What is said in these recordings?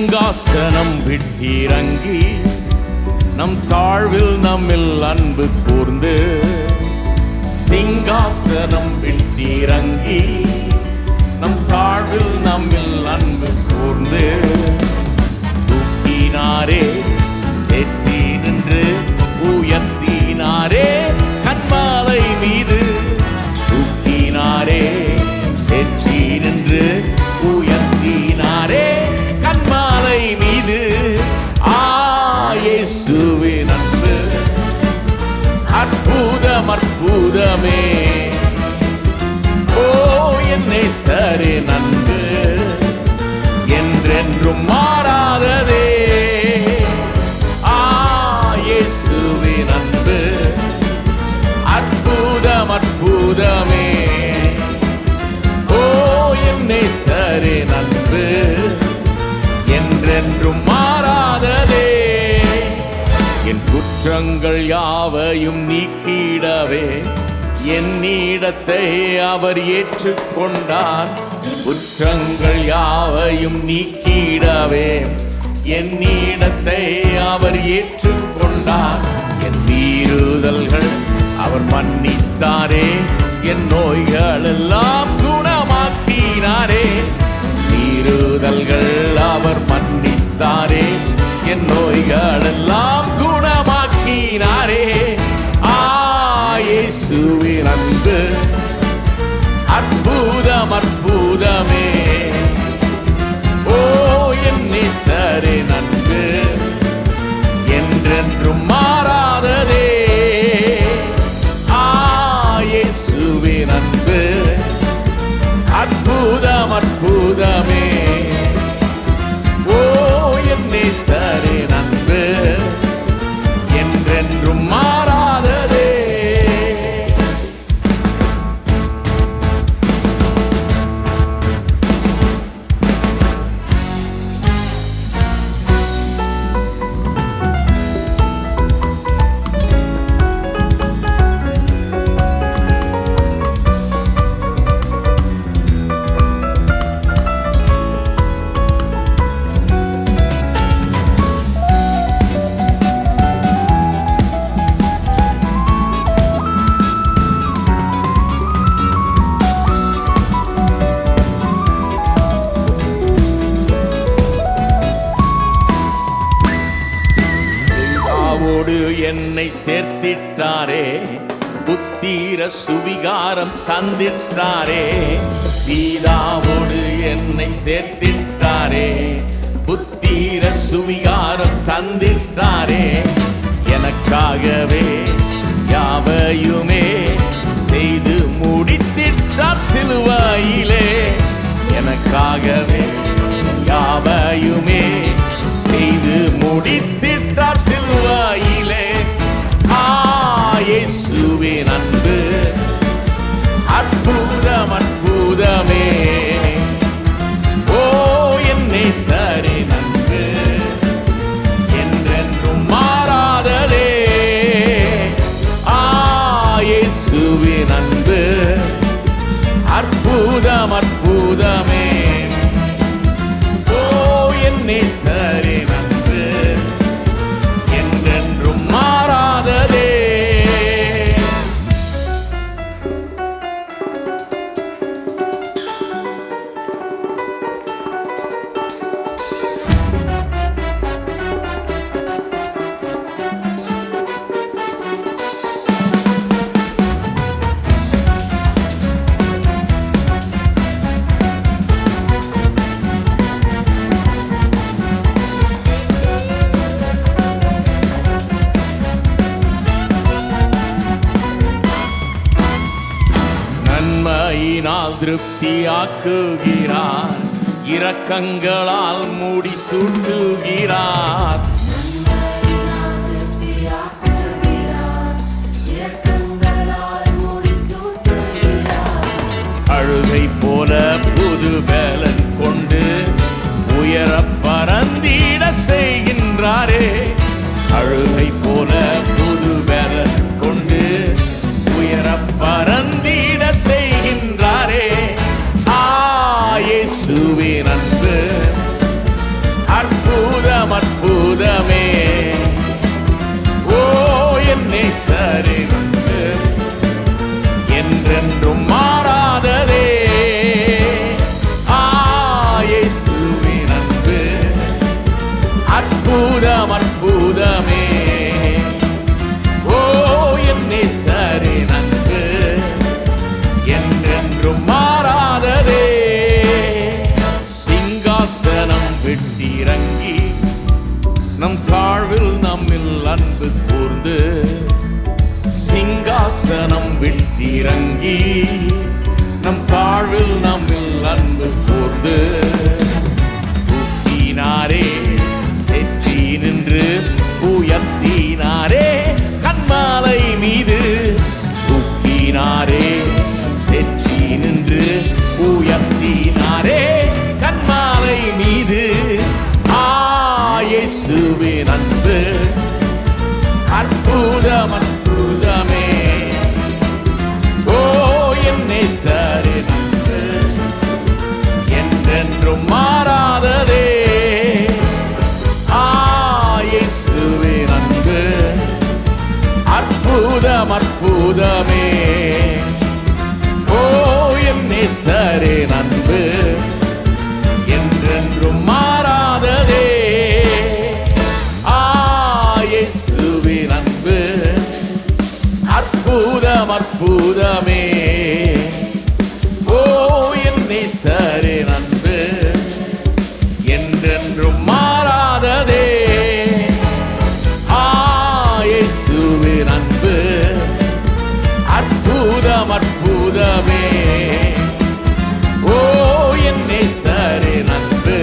சிங்காசனம் விட்டிறங்கி நம் தாழ்வில் நம்மில் அன்பு கூர்ந்து, சிங்காசனம் விட்டிறங்கி நம் தாழ்வில் நம்மில் அன்பு கூர்ந்து, தூக்கினாரே சேற்றி நின்று உயர்த்தினாரே கன்மாலை மீது, தூக்கினாரே சேற்றி நின்று உயர்த்தினாரே கன்மாலை மீது. இயேசுவின் அன்பு அற்புதம் அற்புதமே. ஓ என் நேசரின் அன்பு என்றென்றும் மாறாததே. இயேசுவின் அன்பு அற்புதம் அற்புதமே. ஓ என் நேசரின் அன்பு என்றென்றும் மாறாததே. என் குற்றங்கள் யாவையும் நீக்கிடவே என்னிடத்தை அவர் ஏற்றுக்கொண்டார். குற்றங்கள் யாவையும் நீக்கிடவே என்னிடத்தை அவர் ஏற்றுக்கொண்டார். என் மீறுதல்கள் அவர் மன்னித்தாரே, என் நோய்கள் எல்லாம் குணமாக்கினாரே. மீறுதல்கள் அவர் மன்னித்தாரே, என் நோய்கள் எல்லாம் குணமாக்கினாரே. இயேசுவின் அன்பு அற்புதம் அற்புதமே. ஓ என் நேசரின் அன்பு என்றென்றும் மாறாததே. இயேசுவின் அன்பு அற்புதம் அற்புதமே. ஓ என் நேசரின் அன்பு என்றென்றும் மாறாததே. என்னை சேர்த்திட்டாரே, புத்திர சுவிகாரம் தந்திட்டாரே. பிதாவோடு என்னை சேர்த்திட்டாரே, புத்திர சுவிகாரம் தந்திட்டாரே. எனக்காகவே யாவையுமே செய்து முடித்திட்டார் சிலுவையிலே. எனக்காகவே யாவையுமே செய்து முடித்திட்டார் சிலுவையிலே. இயேசுவின் அன்பு அற்புதம் அற்புதமே. ஓ என் நேசரின் அன்பு என்றென்றும் மாறாததே. இயேசுவின் அன்பு அற்புதம் அற்புதமே. ஓ என் நேசரின் அன்பு என்றென்றும் மாறாததே. நன்மையினால் திருப்தியாக்குகிறார், இரக்கங்களால் மூடி சூட்டுகிறார். அழுகை போல புது பலன் கொண்டு உயர பறந்திட செய்கின்றாரே. அழுகை போல புது பலன் கொண்டு உயர பறந்திட செய்கின்றாரே. இயேசுவின் அன்பு அற்புதமே. ஓ என் நேசரின் அன்பு என்றென்றும் மாறாததே. இயேசுவின் அன்பு அற்புதம் அற்புதமே. ஓ என் நேசரின் அன்பு என்றென்றும் மாறாததே. சிங்காசனம் விட்டிறங்கி நம் தாழ்வில் நம்மில் அன்பு கூர்ந்து, சிங்காசனம் விட்டிறங்கி நம் தாழ்வில் நம்மில் அன்பு கூர்ந்து, தூக்கினாரே செற்றி நின்று உயர்த்தினாரே கன்மாலை மீது. தூக்கினாரே செற்றி நின்று உயர்த்தினாரே கன்மாலை மீது. இயேசுவின் அன்பு அற்புதம் அற்புதமே. ஓ என் நேசரின் அன்பு என்றென்றும் மாறாததே. இயேசுவின் அன்பு அற்புதம் அற்புதமே. ஓ என் நேசரின் அன்பு என்றென்றும் மாறாததே. இயேசுவின் அன்பு அற்புதம் அற்புதமே. ஓ என் நேசரின் அன்பு என்றென்றும் மாறாததே. இயேசுவின் அன்பு அற்புதம் அற்புதமே. ஓ என் நேசரின் அன்பு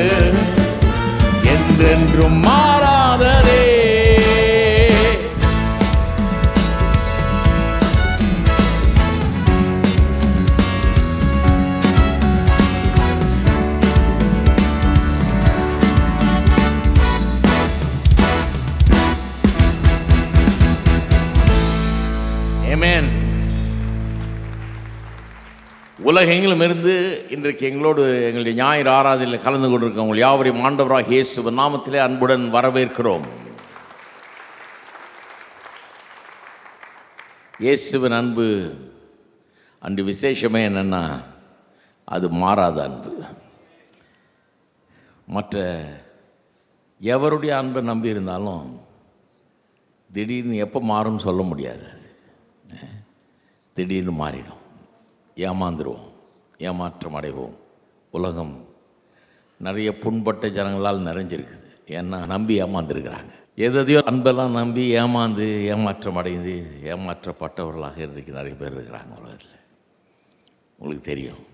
என்றென்றும் மாறாததே. ஆமென். உலகெங்கிலும் இருந்து இன்றைக்கு எங்களோடு எங்களுடைய ஞாயிறு ஆராதனையில் கலந்து கொண்டிருக்க உங்கள் யாவரையும் ஆண்டவராகிய இயேசுவின் நாமத்திலே அன்புடன் வரவேற்கிறோம். இயேசுவின் அன்பு அன்று விசேஷமே என்னென்னா அது மாறாத அன்பு. மற்ற எவருடைய அன்பை நம்பி இருந்தாலும் திடீர்னு எப்போ மாறும்னு சொல்ல முடியாது. திடீர்னு மாறிடும், ஏமாந்துருவோம், ஏமாற்றம் அடைவோம். உலகம் நிறைய புண்பட்ட ஜனங்களால் நிறைஞ்சிருக்குது. ஏன்னா நம்பி ஏமாந்துருக்கிறாங்க. எதையோ அன்பெல்லாம் நம்பி ஏமாந்து ஏமாற்றம் அடைந்து ஏமாற்றப்பட்டவர்களாக இன்றைக்கு நிறைய பேர் இருக்கிறாங்க உலகத்தில், உங்களுக்கு தெரியும்.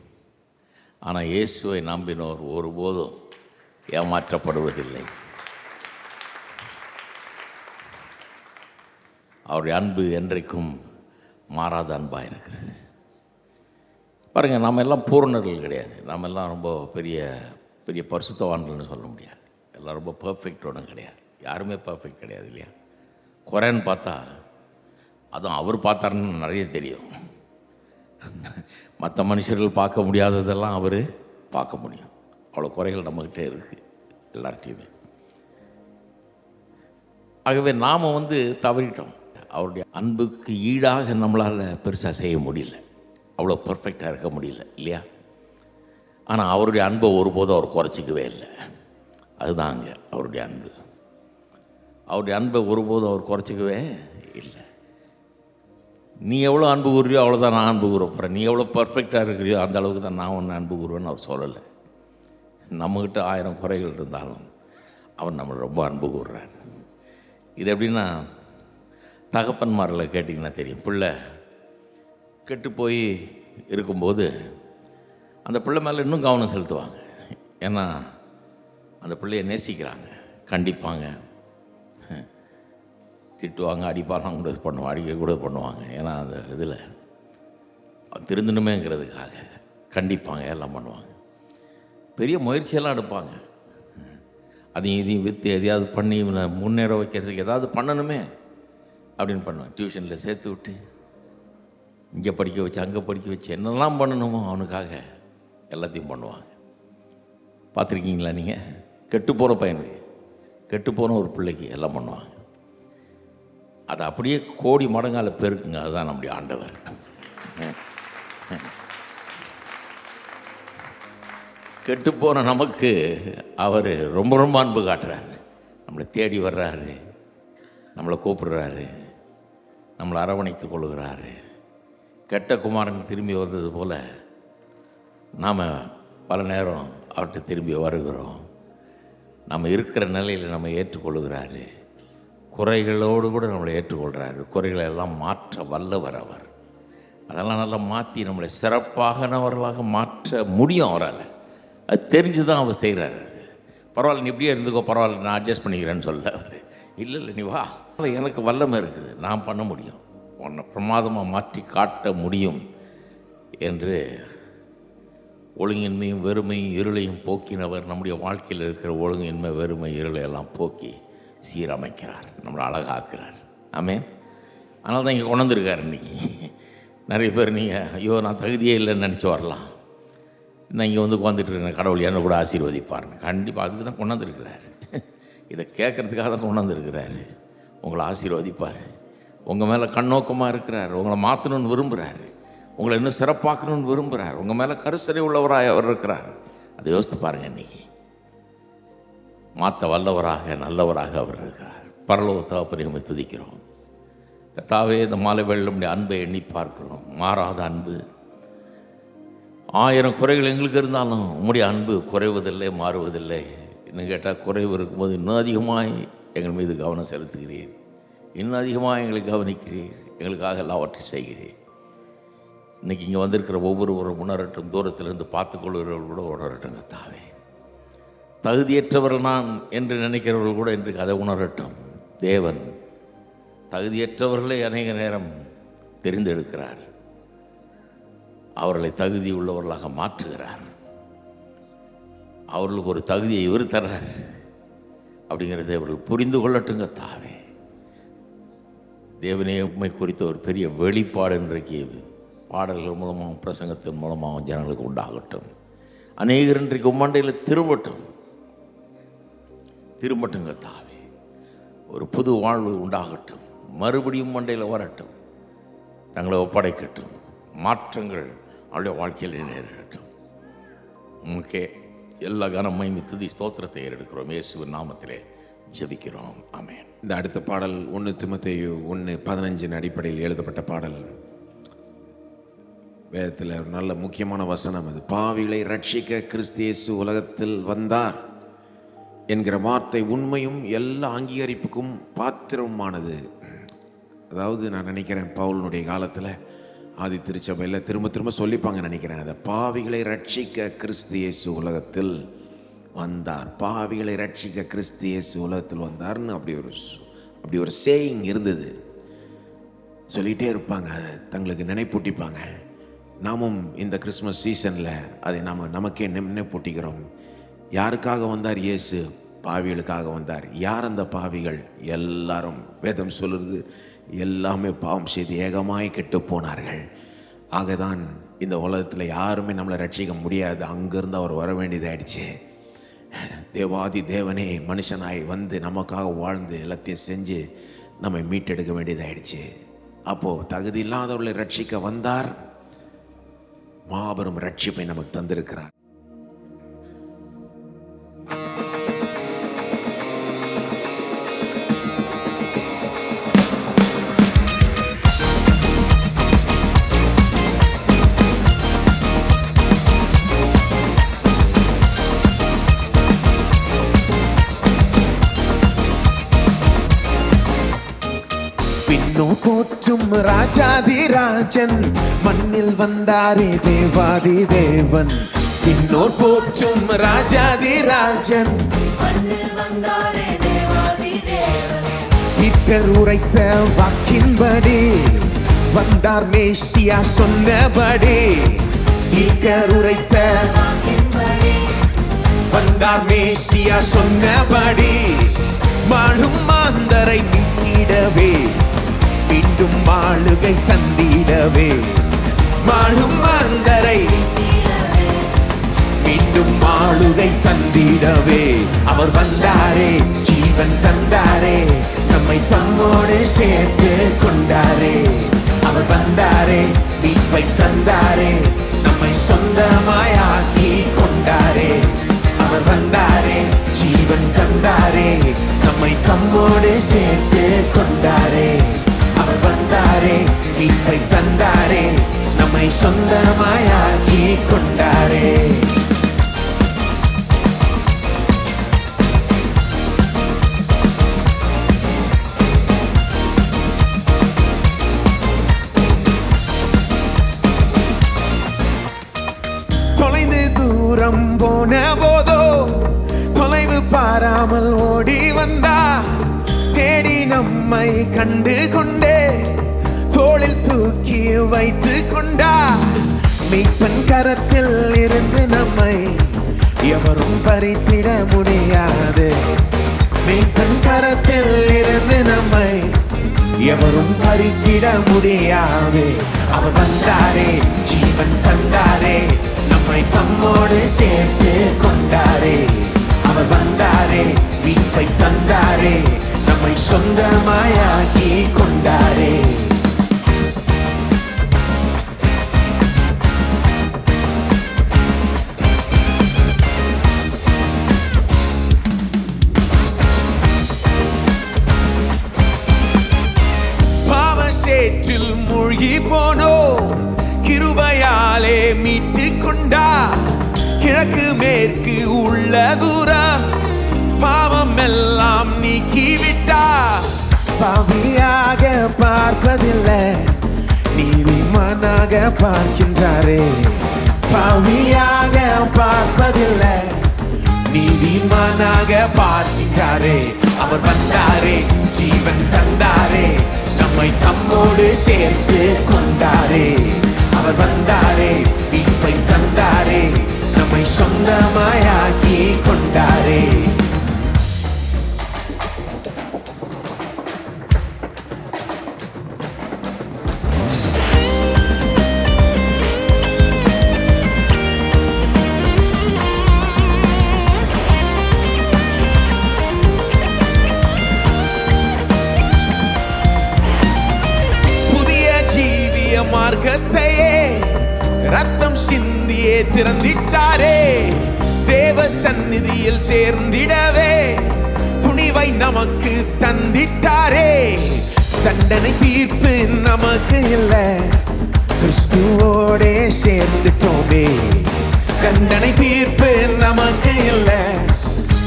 ஆனால் இயேசுவை நம்பினோர் ஒருபோதும் ஏமாற்றப்படுவதில்லை. அவருடைய அன்பு என்றைக்கும் மாறாத அன்பாக இருக்கிறது. பாருங்கள், நம்ம எல்லாம் பூரணர்கள் கிடையாது. நம்ம எல்லாம் ரொம்ப பெரிய பெரிய பரிசுத்தவான்கள்னு சொல்ல முடியாது. எல்லாம் ரொம்ப பர்ஃபெக்ட் ஒன்றும் கிடையாது. யாருமே பர்ஃபெக்ட் கிடையாது இல்லையா? குறைன்னு பார்த்தா அதுவும் அவர் பார்த்தாருன்னு நிறைய தெரியும். மற்ற மனுஷர்கள் பார்க்க முடியாததெல்லாம் அவர் பார்க்க முடியும். அவ்வளோ குறைகள் நம்மக்கிட்டே இருக்குது எல்லார்ட்டையுமே. ஆகவே நாம் தவறிட்டோம். அவருடைய அன்புக்கு ஈடாக நம்மளால் பெருசாக செய்ய முடியல, அவ்வளோ பர்ஃபெக்டாக இருக்க முடியல இல்லையா? ஆனால் அவருடைய அன்பை ஒருபோதும் அவர் குறைச்சிக்கவே இல்லை. அதுதாங்க அவருடைய அன்பு. அவருடைய அன்பை ஒருபோதும் அவர் குறைச்சிக்கவே இல்லை. நீ எவ்வளோ அன்பு கூறுறியோ அவ்வளோதான் நான் அன்பு கூற போகிறேன். நீ எவ்வளோ பர்ஃபெக்டாக இருக்கிறியோ அந்த அளவுக்கு தான் நான் ஒன்று அன்பு கூறுவேன்னு அவர் சொல்லலை. நம்மக்கிட்ட 1000 குறைகள் இருந்தாலும் அவர் நம்மளை ரொம்ப அன்பு கூறுறார். இது எப்படின்னா, தகப்பன்மாரில் கேட்டிங்கன்னா தெரியும். பிள்ளை கெட்டு போய் இருக்கும்போது அந்த பிள்ளை மேலே இன்னும் கவனம் செலுத்துவாங்க. ஏன்னா அந்த பிள்ளையை நேசிக்கிறாங்க, கண்டிப்பாங்க, திட்டுவாங்க, அடிப்பாலாம் கூட பண்ணுவாங்க, அடிக்க கூட பண்ணுவாங்க. ஏன்னா அந்த இதில் திருந்தணுமேங்கிறதுக்காக கண்டிப்பாங்க, எல்லாம் பண்ணுவாங்க, பெரிய முயற்சியெல்லாம் எடுப்பாங்க. அதையும் இதையும் விற்று எதையாவது பண்ணி முன்னேற வைக்கிறதுக்கு ஏதாவது பண்ணணுமே அப்படின்னு பண்ணுவாங்க. டியூஷனில் சேர்த்து விட்டு இங்கே படிக்க வச்சு அங்கே படிக்க வச்சு என்னெல்லாம் பண்ணணுமோ அவனுக்காக எல்லாத்தையும் பண்ணுவாங்க. பார்த்துருக்கீங்களா நீங்கள்? கெட்டு போகிற பையனுக்கு கெட்டுப்போன ஒரு பிள்ளைக்கு எல்லாம் பண்ணுவாங்க. அதை அப்படியே கோடி மடங்கால பெருக்குங்க. அதுதான் நம்முடைய ஆண்டவர். கெட்டுப்போன நமக்கு அவர் ரொம்ப ரொம்ப அன்பு காட்டுறாரு. நம்மளை தேடி வர்றாரு, நம்மளை கூப்பிடுறாரு, நம்மளை அரவணைத்து கொள்கிறாரு. கெட்ட குமாரன் திரும்பி வந்தது போல் நாம் பல நேரம் அவர்கிட்ட திரும்பி வருகிறோம். நம்ம இருக்கிற நிலையில் நம்ம ஏற்றுக்கொள்கிறாரு. குறைகளோடு கூட நம்மளை ஏற்றுக்கொள்கிறாரு. குறைகளை எல்லாம் மாற்ற வல்லவர் அவர். அதெல்லாம் நல்லா மாற்றி நம்மளை சிறப்பாகனவர்களாக மாற்ற முடியும் அவரால். அது தெரிஞ்சு தான் அவர் செய்கிறாரு. பரவாயில்ல, நீ இப்படியே இருந்துக்கோ, பரவாயில்ல, நான் அட்ஜஸ்ட் பண்ணிக்கிறேன்னு சொல்ல. இல்லை நீ வா, எனக்கு வல்லமை இருக்குது, நான் பண்ண முடியும், உன்னை பிரமாதமாக மாற்றி காட்ட முடியும் என்று ஒழுங்கின்மையும் வெறுமையும் இருளையும் போக்கினவர் நம்முடைய வாழ்க்கையில் இருக்கிற ஒழுங்கின்மை வெறுமை இருளை எல்லாம் போக்கி சீரமைக்கிறார், நம்மளை அழகாக்குறார். ஆமென். அதனால தான் இங்கே கொண்டு வந்திருக்கார். இன்றைக்கி நிறைய பேர் நீங்கள் ஐயோ நான் தகுதியே இல்லைன்னு நினச்சி வரலாம். நான் இங்கே வந்து உட்காந்துட்டு இருக்கேன், கடவுள் என்ன கூட ஆசீர்வதிப்பாருன்னு. கண்டிப்பாக அதுக்கு தான் கொண்டாந்துருக்கிறாரு. இதை கேட்குறதுக்காக தான் கொண்டாந்துருக்கிறாரு. உங்களை ஆசீர்வதிப்பார். உங்கள் மேலே கண்ணோக்கமாக இருக்கிறார். உங்களை மாற்றணும்னு விரும்புகிறாரு. உங்களை இன்னும் சிறப்பாக்கணும்னு விரும்புகிறார். உங்கள் மேலே கருசரை உள்ளவராக அவர் இருக்கிறார். அதை யோசித்து பாருங்கள். இன்றைக்கி மாற்ற வல்லவராக நல்லவராக அவர் இருக்கிறார். பரலோக தகப்பனை நம்ம துதிக்கிறோம். கர்த்தாவே, இந்த மாலை வேளையில் நம்முடைய அன்பை எண்ணி பார்க்கிறோம். மாறாத அன்பு. 1000 குறைகள் எங்களுக்கு இருந்தாலும் உம்முடைய அன்பு குறைவதில்லை, மாறுவதில்லை. இன்னும் கேட்டால் குறைவு இருக்கும்போது இன்னும் அதிகமாக எங்கள் மீது கவனம் செலுத்துகிறீர். இன்னும் அதிகமாக எங்களை கவனிக்கிறீர். எங்களுக்காக எல்லாவற்றையும் செய்கிறீர். இன்றைக்கி இங்கே வந்திருக்கிற ஒவ்வொருவரும் உணரட்டும். தூரத்திலிருந்து பார்த்து கொள்கிறவர்கள் கூட உணரட்டும். கர்த்தாவே, தகுதியற்றவர்கள் நான் என்று நினைக்கிறவர்கள் கூட இன்றைக்கு அதை உணரட்டும். தேவன் தகுதியற்றவர்களை அநேக நேரம் தெரிந்தெடுக்கிறார். அவர்களை தகுதி உள்ளவர்களாக மாற்றுகிறார். அவர்களுக்கு ஒரு தகுதியை இவர் தர்றார் அப்படிங்கிறதை அவர்கள் புரிந்து கொள்ளட்டுங்க. தாவே, தேவனே உம்மை குறித்த ஒரு பெரிய வெளிப்பாடு இன்றைக்கு பாடல்கள் மூலமாகவும் பிரசங்கத்தின் மூலமாகவும் ஜனங்களுக்கு உண்டாகட்டும். அநேகர் இன்றைக்கு உம்மண்டையில் திரும்பட்டுங்க. தாவே, ஒரு புது வாழ்வு உண்டாகட்டும். மறுபடியும் மண்டையில் வரட்டும். தங்களை ஒப்படைக்கட்டும். மாற்றங்கள் அவருடைய வாழ்க்கையில் நேரிடட்டும். உமக்கே எல்லா கனமையும் துதி ஸ்தோத்திரத்தை ஏறெடுக்கிறோம். இயேசுவின் நாமத்திலே ஜெபிக்கிறோம். ஆமென். இந்த அடுத்த பாடல் 1 தீமோத்தேயு 1:15 அடிப்படையில் எழுதப்பட்ட பாடல். வேதத்தில் ஒரு நல்ல முக்கியமான வசனம் அது. பாவிகளை ரட்சிக்க கிறிஸ்து இயேசு உலகத்தில் வந்தார் என்கிற வார்த்தை உண்மையும் எல்லா அங்கீகரிப்புக்கும் பாத்திரமானது. அதாவது நான் நினைக்கிறேன் பவுலினுடைய காலத்தில் ஆதி திருச்சபையில் திரும்ப சொல்லிப்பாங்க நினைக்கிறேன். அதை பாவிகளை ரட்சிக்க கிறிஸ்து இயேசு உலகத்தில் வந்தார். பாவிகளை ரட்சிக்க கிறிஸ்து இயேசு உலகத்தில் வந்தார்னு அப்படி ஒரு சேயிங் இருந்தது. சொல்லிகிட்டே இருப்பாங்க, தங்களுக்கு நினைப்பூட்டிப்பாங்க. நாமும் இந்த கிறிஸ்மஸ் சீசனில் அதை நமக்கே நினைப்பூட்டிக்கிறோம். யாருக்காக வந்தார் இயேசு? பாவிகளுக்காக வந்தார். யார் அந்த பாவிகள்? எல்லாரும். வேதம் சொல்லுறது எல்லாமே பாவம் செய்து ஏகமாய் கெட்டு போனார்கள். ஆகதான் இந்த உலகத்தில் யாருமே நம்மளை ரட்சிக்க முடியாது. அங்கேருந்து அவர் வர வேண்டியதாயிடுச்சு. தேவாதி தேவனே மனுஷனாய் வந்து நமக்காக வாழ்ந்து எல்லாத்தையும் செஞ்சு நம்மை மீட்டெடுக்க வேண்டியதாயிடுச்சு. அப்போது தகுதி இல்லாதவர்களை ரட்சிக்க வந்தார். மாபெரும் ரட்சிப்பை நமக்கு தந்திருக்கிறார். போற்றும் ராஜாதிராஜன் மண்ணில் வந்தாரே தேவாதி தேவன். இன்னோர் போற்றும் ராஜாதிராஜன் தீர்க்கர் உரைத்த வாக்கின்படி வந்தார் மேசியா சொன்னபடி. தீர்க்கர் உரைத்த வந்தார் மேசியா சொன்னபடி. மாளும் மாந்தரை மீட்டிடவே மீண்டும் மாளுகை தந்திடவே. மாளும் மாந்தரை மீண்டும் ஆளுகை தந்திடவே. அவர் வந்தாரே, ஜீவன் தந்தாரே, நம்மை தம்மோடு சேர்த்து கொண்டாரே. அவர் வந்தாரே, மீட்பை தந்தாரே, நம்மை சொந்தமாயாக்கி கொண்டாரே. அவர் வந்தாரே, ஜீவன் தந்தாரே, நம்மை தம்மோடு சேர்த்து கொண்டாரே. அவர் வந்தாரே, மீட்பை தந்தாரே, நம்மை சொந்தமாயாக்கி கொண்டாரே. தொலைந்து தூரம் போன போதோ தொலைவு பாராமல் ஓடி வந்தா. தேடி நம்மை கண்டு கொண்டே தோளில் தூக்கி வைத்து கொண்டா. மீட்பன் கரத்தில் இருந்து நம்மை எவரும் பறித்திட முடியாது. மீட்பன் கரத்தில் இருந்து நம்மை எவரும் பறித்திட முடியாது. அவர் வந்தாரே, ஜீவன் தந்தாரே, நம்மை தம்மோடு சேர்த்து கொண்டாரே. அவர் வந்தாரே, மீட்பை தந்தாரே, நம்மை சொந்தமாயாக்கி கொண்டாரே. பாவசேற்றில் மூழ்கி போனோ கிருபையாலே மீட்டு கொண்டா. கிழக்கு மேற்கு உள்ள தூரம் பாவம் எல்லாம் நீக்கிவிட்டா. பாவியாக பார்ப்பதில்லை, நீதிமானாக பார்க்கின்றாரே. பாவியாக பார்ப்பதில்லை, நீதிமானாக பார்க்கின்றாரே. அவர் வந்தாரே, ஜீவன் தந்தாரே, நம்மை தம்மோடு சேர்த்து கொண்டாரே. அவர் வந்தாரே, மீட்பை தந்தாரே, நம்மை சொந்தமாயாக்கி கொண்டாரே. மார்க்கத்தையே ரத்தம் சிந்தியே திறந்திட்டாரே. தேவ சந்நிதியில் சேர்ந்திடவே துணிவை நமக்கு தந்திட்டாரே. தண்டனை தீர்ப்பு நமக்கு இல்லை, கிறிஸ்துவோடே சேர்ந்துட்டோமே. தண்டனை தீர்ப்பு நமக்கு இல்லை,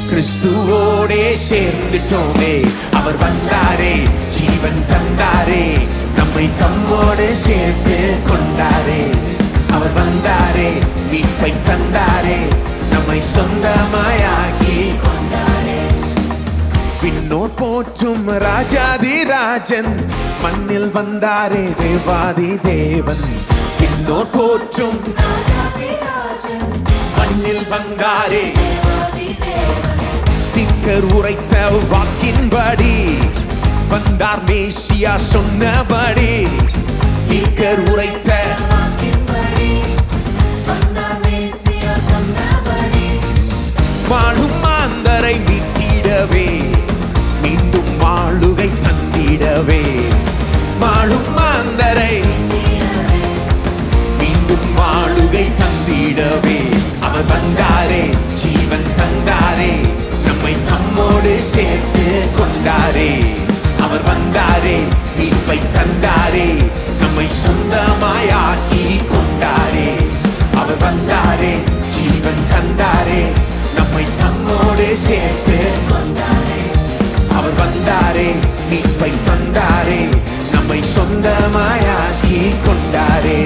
கிறிஸ்துவோடே சேர்ந்துட்டோமே. அவர் வந்தாரே, ஜீவன் தந்தாரே, நம்மை தம்மோடு சேர்த்து கொண்டாரே. அவர் வந்தாரே, மீட்பை தந்தாரே, நம்மை சொந்தமாயாக்கி கொண்டாரே. விண்ணோர் போற்றும் ராஜாதி ராஜன் மண்ணில் வந்தாரே, தேவாதி தேவன். விண்ணோர் போற்றும் மண்ணில் வந்தாரே, திக்கர் உரைத்த வாக்கின்படி வந்தார் மேசியா சொன்னபடி. திக்கர் உரைத்த வாழும் மாந்தரை மீட்டிடவே, மீண்டும் ஆளுகை தந்திடவே. வாழும் மாந்தரை மீண்டும் ஆளுகை தந்திடவே. அவர் வந்தாரே, ஜீவன் தந்தாரே, நம்மை தம்மோடு சேர்த்து கொண்டாரே. அவர் வந்தாரே, மீட்பை தந்தாரே, நம்மை சொந்தமாயாக்கி கொண்டாரே. அவர் வந்தாரே, ஜீவன் தந்தாரே, நம்மை தம்மோடு சேர்த்து கொண்டாரே. அவர் வந்தாரே, மீட்பை தந்தாரே, நம்மை சொந்தமாயாக்கி கொண்டாரே.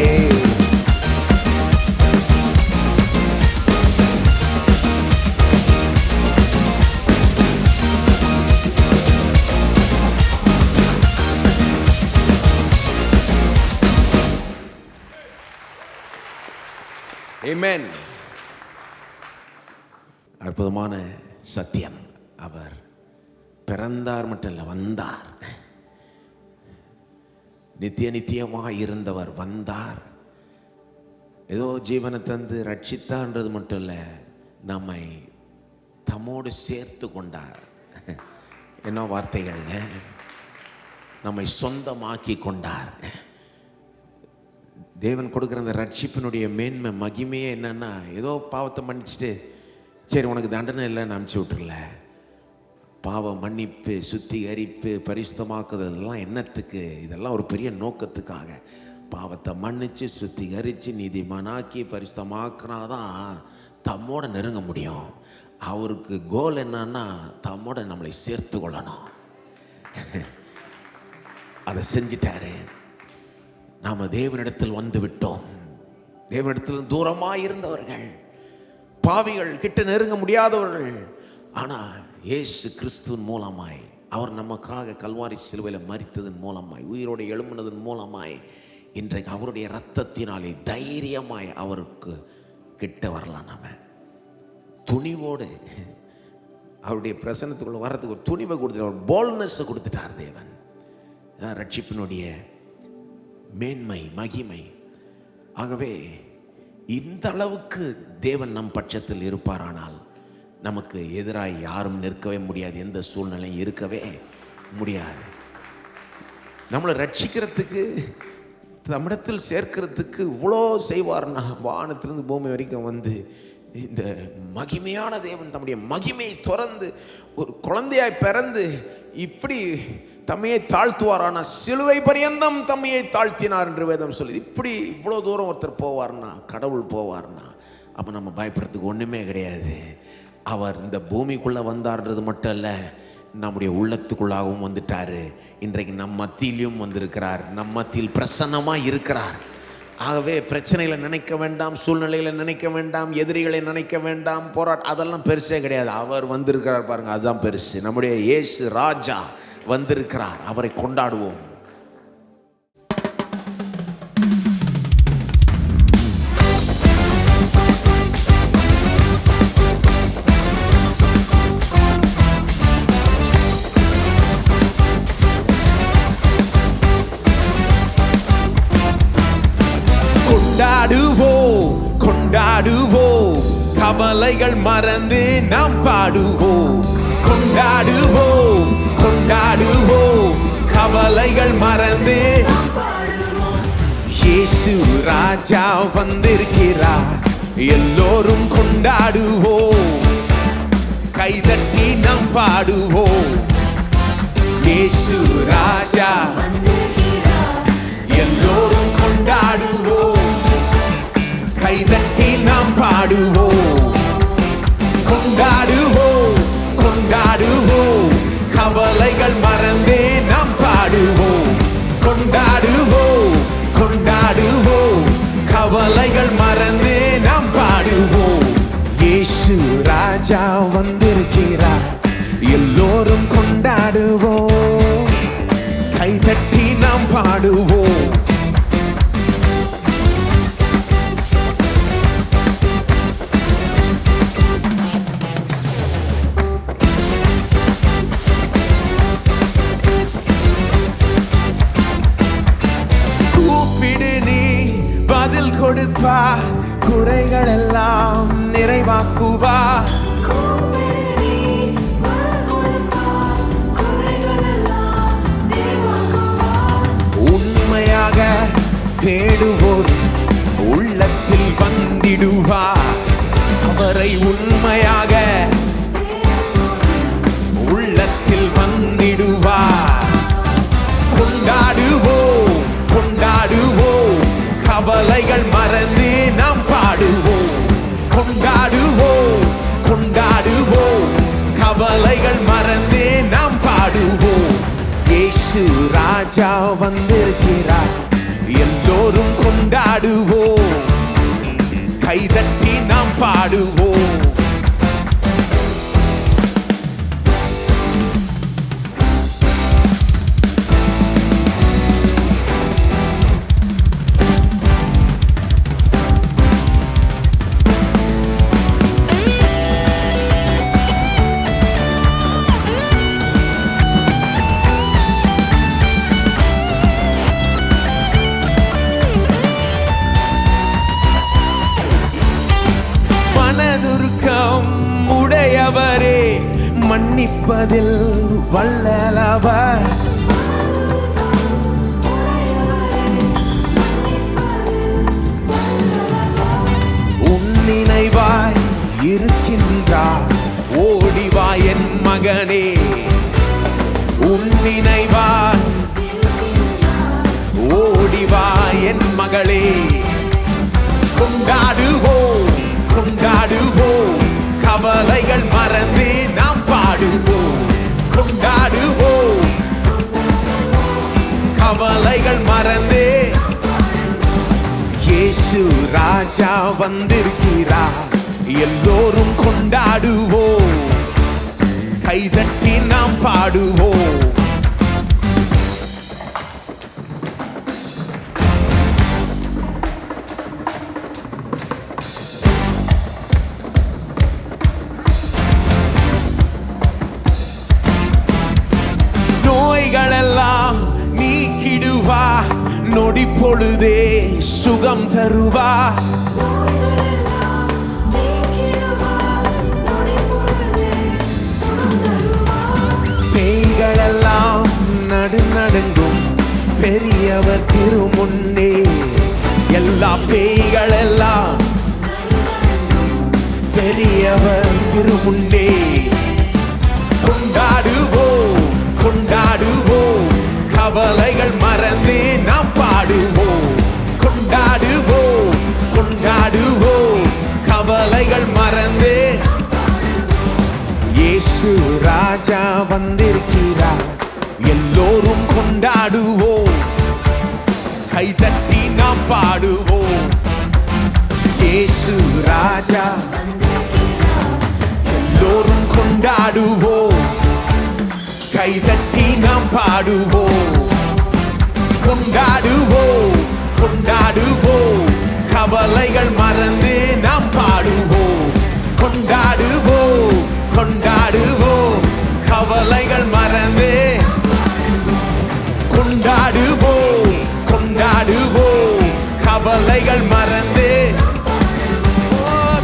Amen. அற்புதமான சத்தியம். அவர் பிறந்தார் மட்டும் இல்லை, வந்தார். நித்தியமாக இருந்தவர் வந்தார். ஏதோ ஜீவனை தந்து ரட்சித்தான்றது மட்டும் இல்லை, நம்மை தம்மோடு சேர்த்து கொண்டார். என்ன வார்த்தைகள்ங்க, நம்மை சொந்தமாக்கி கொண்டார். தேவன் கொடுக்குற அந்த ரட்சிப்பினுடைய மேன்மை மகிமையே என்னன்னா, ஏதோ பாவத்தை மன்னிச்சுட்டு சரி உனக்கு தண்டனை இல்லைன்னு அனுப்பிச்சி விட்டுருல. பாவ மன்னிப்பு, சுத்திகரிப்பு, பரிசுத்தமாக்குதெல்லாம் என்னத்துக்கு? இதெல்லாம் ஒரு பெரிய நோக்கத்துக்காக. பாவத்தை மன்னிச்சு சுத்திகரித்து நீதிமானாக்கி பரிசுத்தமாக்குனாதான் தம்மோட நெருங்க முடியும். அவருக்கு கோல் என்னன்னா தம்மோட நம்மளை சேர்த்து கொள்ளணும். அதை செஞ்சிட்டாரு. நாம் தேவனிடத்தில் வந்து விட்டோம். தேவனிடத்தில் தூரமாக இருந்தவர்கள், பாவிகள், கிட்ட நெருங்க முடியாதவர்கள். ஆனால் இயேசு கிறிஸ்துவின் மூலமாய், அவர் நமக்காக கல்வாரி சிலுவையில் மரித்ததன் மூலமாய், உயிரோடு எழும்பினதன் மூலமாய், இன்றைக்கு அவருடைய இரத்தத்தினாலே தைரியமாய் அவருக்கு கிட்ட வரலாம். நாம துணிவோடு அவருடைய பிரசன்னத்துக்குள்ள வர்றதுக்கு ஒரு துணிவை கொடுத்துட்டார், ஒரு போல்னஸை கொடுத்துட்டார் தேவன். ரட்சிப்பினுடைய மேன்மை, மகிமை. ஆகவே இந்த அளவுக்கு தேவன் நம் பட்சத்தில் இருப்பாரானால் நமக்கு எதிராக யாரும் நிற்கவே முடியாது. எந்த சூழ்நிலையும் இருக்கவே முடியாது. நம்மளை ரட்சிக்கிறதுக்கு, நம்மிடத்தில் சேர்க்கிறதுக்கு இவ்வளோ செய்வார்னா, வானத்திலிருந்து பூமி வரைக்கும் வந்து இந்த மகிமையான தேவன் தம்முடைய மகிமையை திறந்து ஒரு குழந்தையாய் பிறந்து இப்படி தம்மையை தாழ்த்துவாரானா, சிலுவை பரியந்தம் தம்மையை தாழ்த்தினார் என்று வேதம் சொல்லி. இப்படி இவ்வளோ தூரம் ஒருத்தர் போவார்னா, கடவுள் போவார்னா, அப்போ நம்ம பயப்படுறதுக்கு ஒன்றுமே கிடையாது. அவர் இந்த பூமிக்குள்ளே வந்தார்ன்றது மட்டும் இல்லை, நம்முடைய உள்ளத்துக்குள்ளாகவும் வந்துட்டார். இன்றைக்கு நம் மத்தியிலையும் வந்திருக்கிறார், நம் மத்தியில் பிரசன்னமாக இருக்கிறார். ஆகவே பிரச்சனைகளை நினைக்க வேண்டாம், சூழ்நிலைகளை நினைக்க வேண்டாம், எதிரிகளை நினைக்க வேண்டாம், அதெல்லாம் பெருசே கிடையாது. அவர் வந்திருக்கிறார் பாருங்கள், அதுதான் பெருசு. நம்முடைய இயேசு ராஜா வந்திருக்கிறார், அவரை கொண்டாடுவோம். கொண்டாடுவோம், கொண்டாடுவோம், கவலைகள் மறந்து நாம் பாடுவோம். கொண்டாடுவோம், கொண்டாடுவோம், கவலைகள் மறந்து. இயேசு ராஜா வந்திருக்கிறார், எல்லோரும் கொண்டாடுவோம், கைதட்டி நாம் பாடுவோம். இயேசு ராஜா எல்லோரும் கொண்டாடுவோம், கைதட்டி நாம் பாடுவோம். கொண்டாடுவோம், கொண்டாடுவோம், கவலைகள் மறந்தே நாம் பாடுவோம். கொண்டாடுவோம், கொண்டாடுவோம், கவலைகள் மறந்தே நாம் பாடுவோம். இயேசு ராஜா வந்திருக்கிறார், எல்லோரும் கொண்டாடுவோம், கைதட்டி நாம் பாடுவோம். கூப்பிடு நீ பதில் கொடுப்பா, குறைகள் எல்லாம் நிறைவாக்குவா. உண்மையாக தேடுவோர் உள்ளத்தில் வந்திடுவார், அவரை உண்மையாக உள்ளத்தில் வந்திடுவார். கொண்டாடுவோம், கொண்டாடுவோம், கவலைகள் மறந்து நாம் பாடுவோம். கொண்டாடுவோம், கொண்டாடுவோம், கவலைகள் மறந்து நாம் பாடுவோம். இயேசு ராஜா வந்திருக்கிறார், எல்லோரும் கொண்டாடுவோம், கைதட்டி நாம் பாடுவோம். கொடையவரே, மன்னிப்பதில் வல்லவர். உன் நினைவாய் இருக்கின்றார், ஓடிவா என் மகனே. உன் நினைவாய் ஓடிவா என் மகளே. கொண்டாடுவோம் கொண்டாடுவோம், கவலைகள் மறந்து நாம் பாடுவோம். கொண்டாடுவோம் கவலைகள் மறந்து. இயேசு ராஜா வந்திருக்கிறார், எல்லோரும் கொண்டாடுவோம், கைதட்டி நாம் பாடுவோம். நோய்களெல்லாம் நீக்கிடுவா, நொடி பொழுதே சுகம் தருவா. பேய்களெல்லாம் நடுநடுங்கும், பெரியவர் திருமுன்னே. எல்லா பேய்களெல்லாம் பெரியவர் திருமுன்னே. கொண்டாடுவோம் கொண்டாடுவோம், கவலைகள் மறந்து நாம் பாடுவோம். கொண்டாடுவோம் கொண்டாடுவோம், கவலைகள் மறந்து. இயேசு ராஜா வந்திருக்கிறார், எல்லோரும் கொண்டாடுவோம், கைதட்டி நாம் பாடுவோம். இயேசு ராஜா, எல்லோரும் கொண்டாடுவோம், கைதட்டி நாம் பாடுவோம். கொண்டாடுவோம் கொண்டாடுவோம், கவலைகள் மறந்து நாம் பாடுவோம். கொண்டாடுவோம் கொண்டாடுவோம், கவலைகள் மறந்து. கொண்டாடுவோம் கொண்டாடுவோம், கவலைகள் மறந்து.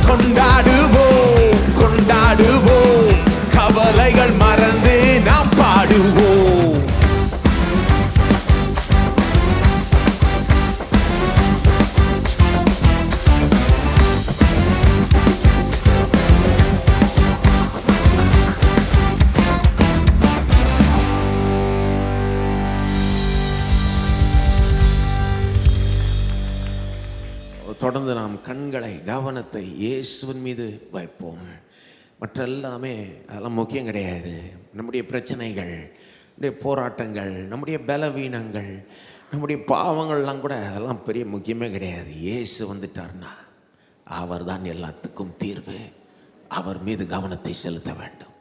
கொண்டாடுவோம் கொண்டாடுவோம், கவலைகள் மறந்து நாம் பாடுவோம். தொடர்ந்து நாம் கண்களை, கவனத்தை இயேசுவின் மீது வைப்போம். மற்ற எல்லாமே அதெல்லாம் முக்கியம் கிடையாது. நம்முடைய பிரச்சனைகள், நம்முடைய போராட்டங்கள், நம்முடைய பலவீனங்கள், நம்முடைய பாவங்கள்லாம் கூட அதெல்லாம் பெரிய முக்கியமே கிடையாது. இயேசு வந்துட்டார்னா அவர் தான் எல்லாத்துக்கும் தீர்வு. அவர் மீது கவனத்தை செலுத்த வேண்டும்.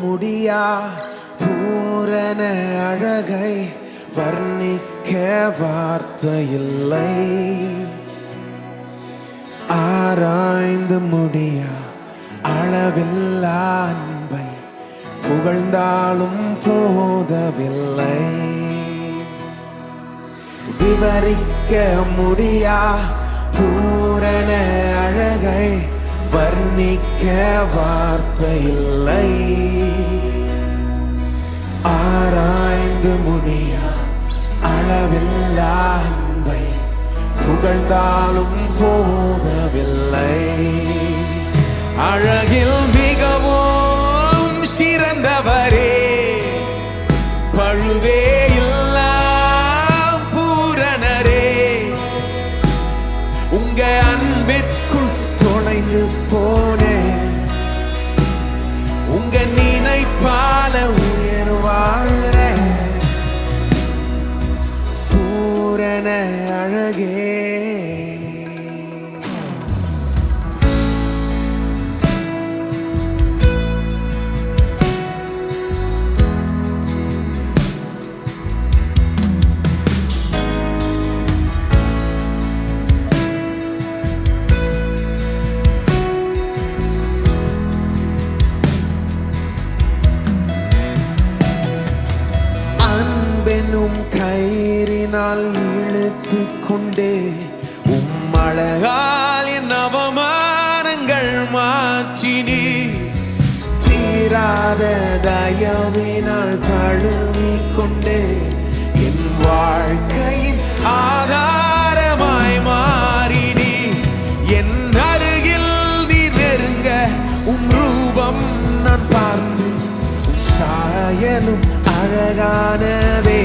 முடியா பூரண அழகை வர்ணிக்க வார்த்தை இல்லை. ஆராய்ந்து முடியா அளவில்லா அன்பை புகழ்ந்தாலும் போதவில்லை. விவரிக்க முடியா பூரண அழகை வர்ணிக்க வார்த்தை இல்லை. ஆராய்ந்து முடியா அளவில்லா அன்பை புகழ்ந்தாலும் போதவில்லை. அழகில் மிகவும் சிறந்தவரே, பழுதே இல்லா பூரணரே, உங்க அன்பிற்குள் தொலைந்து போனேன். உங்க நினைப்பால உயிர் வாழ்றேன். பூரண அழகே, கயிறினால் இழுத்து கொண்டே உம்மழகால் என் அவமானங்கள் மாற்றினி. தீராத தயவினால் தழுவி கொண்டே என் வாழ்க்கையின் ஆதாரமாய் மாறினி. என் அருகில் நீ நெருங்க ரூபம் நான் பார்த்து சாயலும் அழகானதே.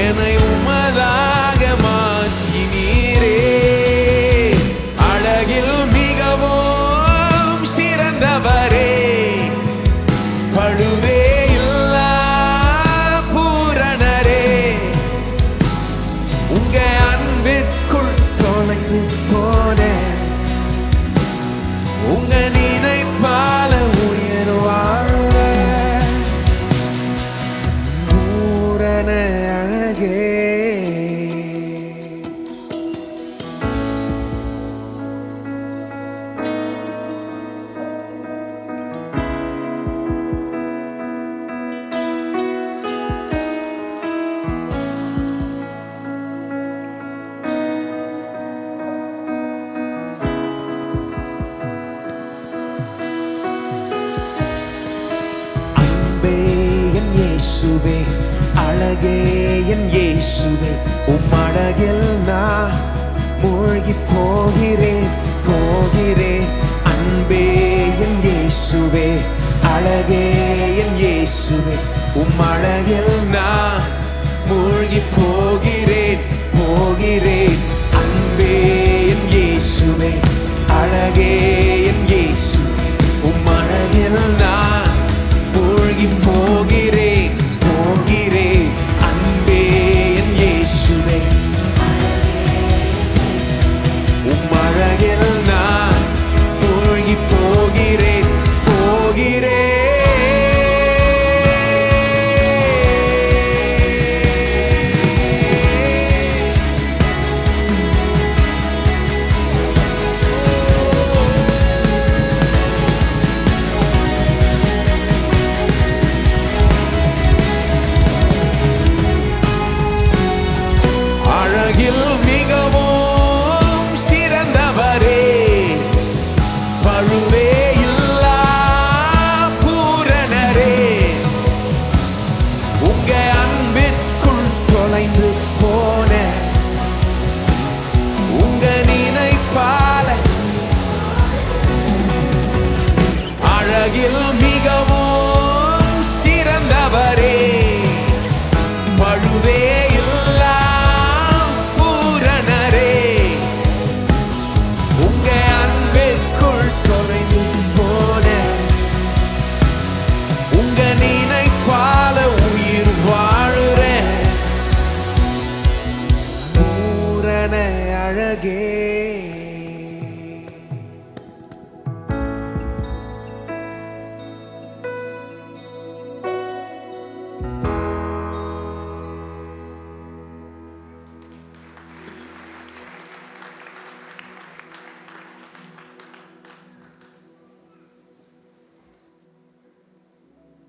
என்னை உமதாக மாற்றி நீரே. அழகில் மிகவும் சிறந்தவரே, பழுதே இல்லா பூரணரே, உங்க அன்பிற்குள் தொலைந்து போனேன். உங்க நினைப்பால உயிர் வாழ்ற பூரண அழகே. இயேசுவே, அழகே என் இயேசுவே, உம் அழகில் நான் மூழ்கி போகிறேன் போகிறேன். அன்பே என் இயேசுவே, அழகே என் இயேசுவே, உம் அழகில் நான் மூழ்கி போகிறேன் போகிறேன். அன்பே என் இயேசுவே, அழகே என் இயேசு, உம் அழகில் நான் மூழ்கி போகிறேன் போகிறேன். அன்பே என் இயேசுவே, உம் அழகில் நான் மூழ்கி போகிறேன் போகிறேன்.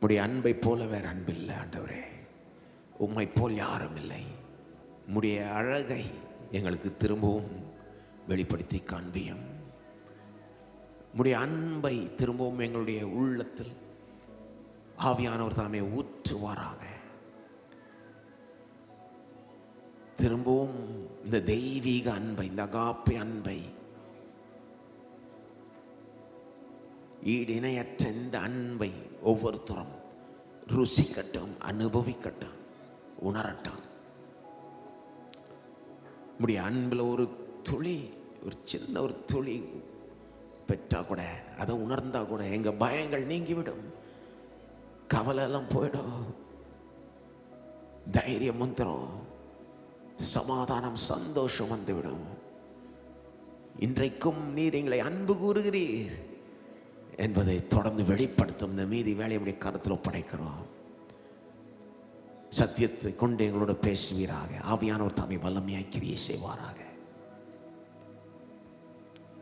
உடைய அன்பை போல வேற அன்பில்லை ஆண்டவரே. உம்மை போல் யாரும் இல்லை. உம்முடைய அழகை எங்களுக்கு திரும்பவும் வெளிப்படுத்தி காண்பியும். உம்முடைய அன்பை திரும்பவும் எங்களுடைய உள்ளத்தில் ஆவியானவர் தாமே ஊற்றுவாராக. திரும்பவும் இந்த தெய்வீக அன்பை, இந்த அகாப்பை அன்பை, ஈடிணையற்ற இந்த அன்பை ஒவ்வொருத்தரும் ருசிக்கட்டும், அனுபவிக்கட்டும், உணரட்டும். உம்முடைய அன்பில் ஒரு துளி, ஒரு சின்ன ஒரு துளி பெற்றா கூட, அதை உணர்ந்தா கூட எங்க பயங்கள் நீங்கிவிடும், கவலை எல்லாம் போயிடும், தைரியம் வந்துடும், சமாதானம், சந்தோஷம் வந்துவிடும். இன்றைக்கும் நீர் எங்களை அன்பு கூறுகிறீர் என்பதை தொடர்ந்து வெளிப்படுத்தும் இந்த மீதி வேலையுடைய கருத்தில் ஒப்படைக்கிறோம். சத்தியத்தை கொண்டு எங்களோட பேசுவீராக. ஆவியானவர் தாமே வல்லமையாய் கிரியை செய்வாராக.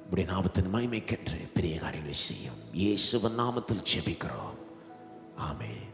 உம்முடைய நாமத்தின் மகிமைக்கென்று பெரிய காரியங்களை செய்யும். இயேசுவின் நாமத்தில் ஜெபிக்கிறோம். ஆமென்.